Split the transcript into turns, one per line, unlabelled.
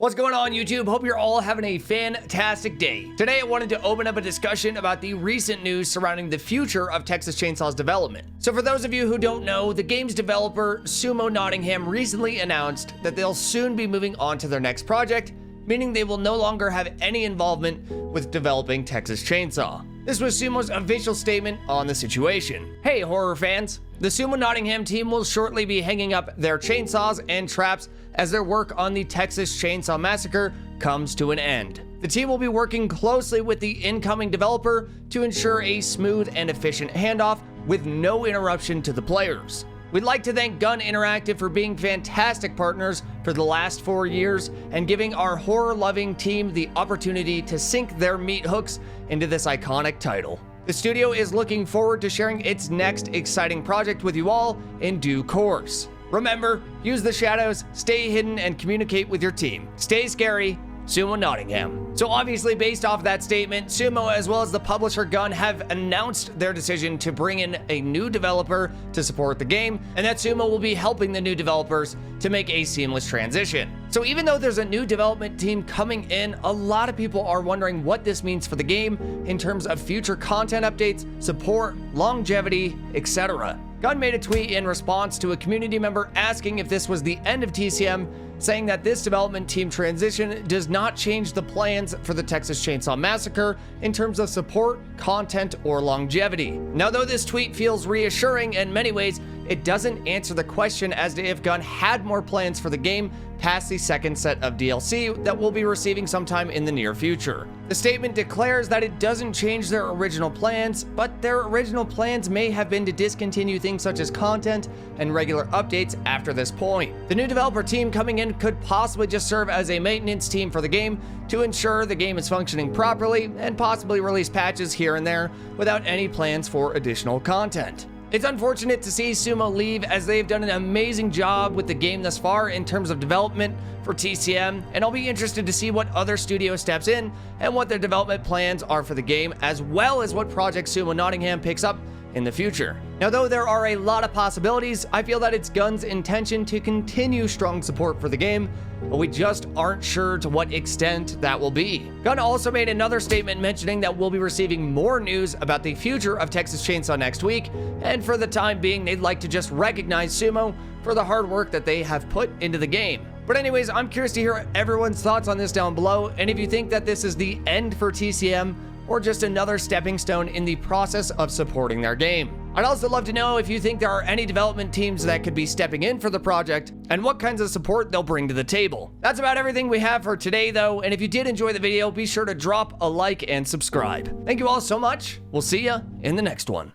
What's going on, YouTube? Hope you're all having a fantastic day. Today, I wanted to open up a discussion about the recent news surrounding the future of Texas Chainsaw's development. So for those of you who don't know, the game's developer, Sumo Nottingham, recently announced that they'll soon be moving on to their next project, meaning they will no longer have any involvement with developing Texas Chainsaw. This was Sumo's official statement on the situation. Hey, horror fans! The Sumo Nottingham team will shortly be hanging up their chainsaws and traps as their work on the Texas Chainsaw Massacre comes to an end. The team will be working closely with the incoming developer to ensure a smooth and efficient handoff with no interruption to the players. We'd like to thank Gun Interactive for being fantastic partners for the last 4 years and giving our horror-loving team the opportunity to sink their meat hooks into this iconic title. The studio is looking forward to sharing its next exciting project with you all in due course. Remember, use the shadows, stay hidden, and communicate with your team. Stay scary, Sumo Nottingham. So obviously, based off that statement, Sumo as well as the publisher Gun have announced their decision to bring in a new developer to support the game, and that Sumo will be helping the new developers to make a seamless transition. So even though there's a new development team coming in, a lot of people are wondering what this means for the game in terms of future content updates, support, longevity, etc. Gun made a tweet in response to a community member asking if this was the end of TCM, saying that this development team transition does not change the plans for the Texas Chainsaw Massacre in terms of support, content, or longevity. Now, though this tweet feels reassuring in many ways, it doesn't answer the question as to if Gun had more plans for the game past the second set of DLC that we'll be receiving sometime in the near future. The statement declares that it doesn't change their original plans, but their original plans may have been to discontinue things such as content and regular updates after this point. The new developer team coming in could possibly just serve as a maintenance team for the game to ensure the game is functioning properly and possibly release patches here and there without any plans for additional content. It's unfortunate to see Sumo leave as they've done an amazing job with the game thus far in terms of development for TCM, and I'll be interested to see what other studio steps in and what their development plans are for the game, as well as what project Sumo Nottingham picks up in the future. Now, though there are a lot of possibilities, I feel that it's Gun's intention to continue strong support for the game, but we just aren't sure to what extent that will be. Gun also made another statement mentioning that we'll be receiving more news about the future of Texas Chainsaw next week, and for the time being, they'd like to just recognize Sumo for the hard work that they have put into the game. But anyways, I'm curious to hear everyone's thoughts on this down below, and if you think that this is the end for TCM, or just another stepping stone in the process of supporting their game. I'd also love to know if you think there are any development teams that could be stepping in for the project and what kinds of support they'll bring to the table. That's about everything we have for today though, and if you did enjoy the video, be sure to drop a like and subscribe. Thank you all so much. We'll see ya in the next one.